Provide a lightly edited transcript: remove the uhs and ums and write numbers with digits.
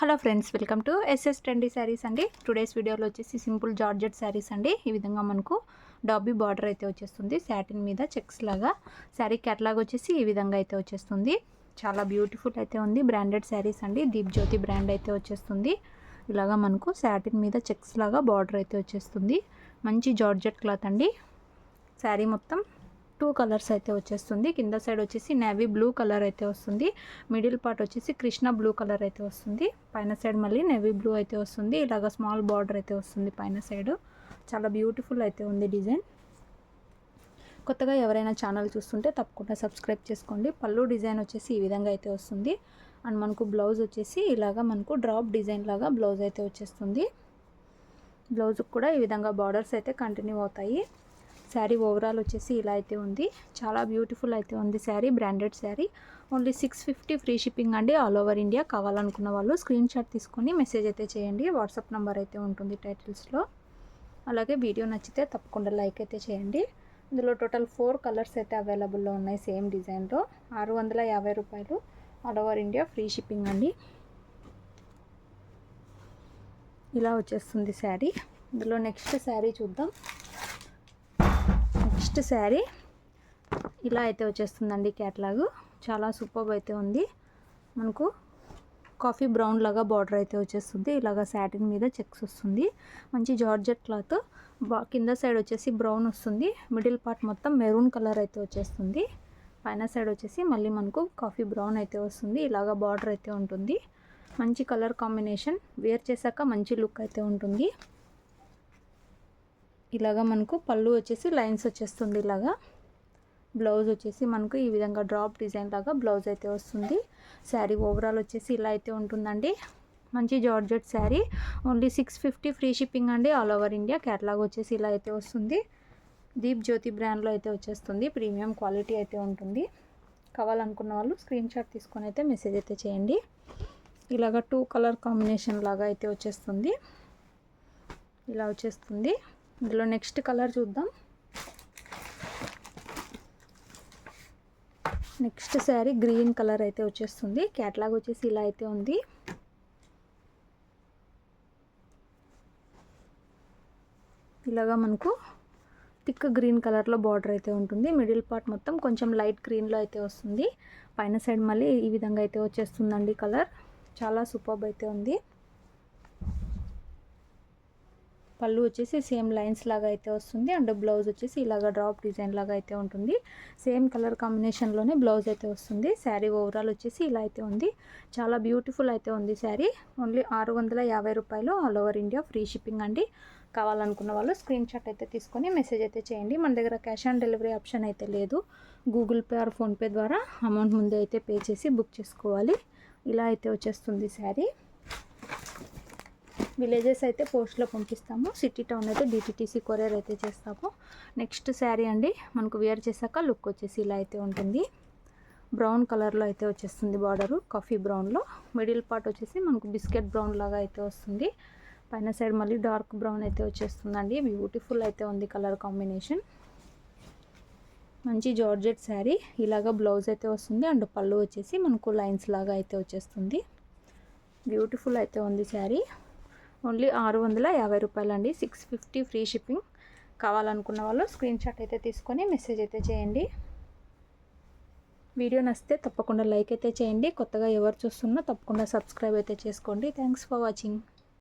Hello friends, welcome to SS trendy sarees అండి. Today's వీడియోలో వచ్చేసి సింపుల్ జార్జెట్ శారీస్ అండి. ఈ విధంగా మనకు డాబీ బార్డర్ అయితే వచ్చేస్తుంది, సాటిన్ మీద చెక్స్ లాగా. శారీ క్యాట్లాగ్ వచ్చేసి ఈ విధంగా అయితే వచ్చేస్తుంది. చాలా బ్యూటిఫుల్ అయితే ఉంది. బ్రాండెడ్ శారీస్ అండి, దీప్ జ్యోతి బ్రాండ్ అయితే వచ్చేస్తుంది. ఇలాగా మనకు సాటిన్ మీద చెక్స్ లాగా బార్డర్ అయితే వచ్చేస్తుంది. మంచి జార్జెట్ క్లాత్ అండి. శారీ మొత్తం 2 కలర్స్ అయితే వచ్చేస్తుంది. కింద సైడ్ వచ్చేసి నేవీ బ్లూ కలర్ అయితే వస్తుంది. మిడిల్ పార్ట్ వచ్చేసి కృష్ణ బ్లూ కలర్ అయితే వస్తుంది. పైన సైడ్ మళ్ళీ నేవీ బ్లూ అయితే వస్తుంది. ఇలాగ స్మాల్ బార్డర్ అయితే వస్తుంది పైన సైడ్. చాలా బ్యూటిఫుల్ అయితే ఉంది డిజైన్. కొత్తగా ఎవరైనా ఛానల్ చూస్తుంటే తప్పకుండా సబ్స్క్రైబ్ చేసుకోండి. పళ్ళు డిజైన్ వచ్చేసి ఈ విధంగా అయితే వస్తుంది. అండ్ మనకు బ్లౌజ్ వచ్చేసి ఇలాగ మనకు డ్రాప్ డిజైన్ లాగా బ్లౌజ్ అయితే వచ్చేస్తుంది. బ్లౌజ్కి కూడా ఈ విధంగా బార్డర్స్ అయితే కంటిన్యూ అవుతాయి. శారీ ఓవరాల్ వచ్చేసి ఇలా అయితే ఉంది. చాలా బ్యూటిఫుల్ అయితే ఉంది sari. Branded sari. Only 650 free shipping అండి, ఆల్ ఓవర్ ఇండియా. కావాలనుకున్న వాళ్ళు స్క్రీన్ షాట్ తీసుకొని మెసేజ్ అయితే చేయండి. వాట్సాప్ నెంబర్ అయితే ఉంటుంది టైటిల్స్లో. అలాగే వీడియో నచ్చితే తప్పకుండా లైక్ అయితే చేయండి. ఇందులో టోటల్ 4 కలర్స్ అయితే అవైలబుల్లో ఉన్నాయి సేమ్ డిజైన్లో. 650 రూపాయలు, all over India free shipping అండి. ఇలా వచ్చేస్తుంది శారీ. ఇందులో నెక్స్ట్ శారీ చూద్దాం. నెక్స్ట్ శారీ ఇలా అయితే వచ్చేస్తుందండి క్యాట్లాగ్. చాలా సూపర్ అయితే ఉంది. మనకు కాఫీ బ్రౌన్ లాగా బార్డర్ అయితే వచ్చేస్తుంది. ఇలాగా సాటిన్ మీద చెక్స్ వస్తుంది. మంచి జార్జెట్ క్లాత్. కింద సైడ్ వచ్చేసి బ్రౌన్ వస్తుంది. మిడిల్ పార్ట్ మొత్తం మెరూన్ కలర్ అయితే వచ్చేస్తుంది. పైన సైడ్ వచ్చేసి మళ్ళీ మనకు కాఫీ బ్రౌన్ అయితే వస్తుంది. ఇలాగా బార్డర్ అయితే ఉంటుంది. మంచి కలర్ కాంబినేషన్. వేర్ చేశాక మంచి లుక్ అయితే ఉంటుంది. ఇలాగా మనకు పళ్ళు వచ్చేసి లైన్స్ వచ్చేస్తుంది. ఇలాగా బ్లౌజ్ వచ్చేసి మనకు ఈ విధంగా డ్రాప్ డిజైన్ లాగా బ్లౌజ్ అయితే వస్తుంది. శారీ ఓవరాల్ వచ్చేసి ఇలా అయితే ఉంటుందండి. మంచి georgette sari. Only 650 free shipping అండి, ఆల్ ఓవర్ ఇండియా. క్యాట్లాగ్ వచ్చేసి ఇలా అయితే వస్తుంది. దీప్ జ్యోతి బ్రాండ్లో అయితే వచ్చేస్తుంది. ప్రీమియం క్వాలిటీ అయితే ఉంటుంది. కావాలనుకున్న వాళ్ళు స్క్రీన్ షాట్ తీసుకొని అయితే మెసేజ్ అయితే చేయండి. ఇలాగ 2 కలర్ కాంబినేషన్ లాగా అయితే వచ్చేస్తుంది. ఇలా వచ్చేస్తుంది. ఇందులో నెక్స్ట్ కలర్ చూద్దాం. నెక్స్ట్ శారీ గ్రీన్ కలర్ అయితే వచ్చేస్తుంది. క్యాట్లాగ్ వచ్చేసి ఇలా అయితే ఉంది. ఇలాగా మనకు థిక్ గ్రీన్ కలర్లో బార్డర్ అయితే ఉంటుంది. మిడిల్ పార్ట్ మొత్తం కొంచెం లైట్ గ్రీన్లో అయితే వస్తుంది. పైన సైడ్ మళ్ళీ ఈ విధంగా అయితే వచ్చేస్తుందండి కలర్. చాలా సూపర్బ్ అయితే ఉంది. పళ్ళు వచ్చేసి సేమ్ లైన్స్ లాగా అయితే వస్తుంది. అండ్ బ్లౌజ్ వచ్చేసి ఇలాగ డ్రాప్ డిజైన్ లాగా అయితే ఉంటుంది. సేమ్ కలర్ కాంబినేషన్లోనే బ్లౌజ్ అయితే వస్తుంది. శారీ ఓవరాల్ వచ్చేసి ఇలా అయితే ఉంది. చాలా బ్యూటిఫుల్ అయితే ఉంది శారీ. ఓన్లీ 650 రూపాయలు, all over India free shipping అండి. కావాలనుకున్న వాళ్ళు స్క్రీన్ షాట్ అయితే తీసుకొని మెసేజ్ అయితే చేయండి. మన దగ్గర క్యాష్ ఆన్ డెలివరీ ఆప్షన్ అయితే లేదు. గూగుల్ పే ఆర్ ఫోన్పే ద్వారా అమౌంట్ ముందే అయితే పే చేసి బుక్ చేసుకోవాలి. ఇలా అయితే వచ్చేస్తుంది శారీ. విలేజెస్ అయితే పోస్ట్లో పంపిస్తాము. సిటీ టౌన్ అయితే డిటిటీసీ కొరియర్ అయితే చేస్తాము. నెక్స్ట్ శారీ అండి. మనకు వేర్ చేశాక లుక్ వచ్చేసి ఇలా అయితే ఉంటుంది. బ్రౌన్ కలర్లో అయితే వచ్చేస్తుంది బార్డరు, కాఫీ బ్రౌన్లో. మిడిల్ పార్ట్ వచ్చేసి మనకు బిస్కెట్ బ్రౌన్ లాగా అయితే వస్తుంది. పైన సైడ్ మళ్ళీ డార్క్ బ్రౌన్ అయితే వచ్చేస్తుందండి. బ్యూటిఫుల్ అయితే ఉంది కలర్ కాంబినేషన్. మంచి జార్జెట్ శారీ. ఇలాగా బ్లౌజ్ అయితే వస్తుంది. అండ్ పళ్ళు వచ్చేసి మనకు లైన్స్ లాగా అయితే వచ్చేస్తుంది. బ్యూటిఫుల్ అయితే ఉంది శారీ. ఓన్లీ 650 రూపాయలు అండి, 650 ఫ్రీ షిప్పింగ్. కావాలనుకున్న వాళ్ళు స్క్రీన్ షాట్ అయితే తీసుకొని మెసేజ్ అయితే చేయండి. వీడియో నచ్చితే తప్పకుండా లైక్ అయితే చేయండి. కొత్తగా ఎవరు చూస్తున్నా తప్పకుండా సబ్స్క్రైబ్ అయితే చేసుకోండి. Thanks for watching.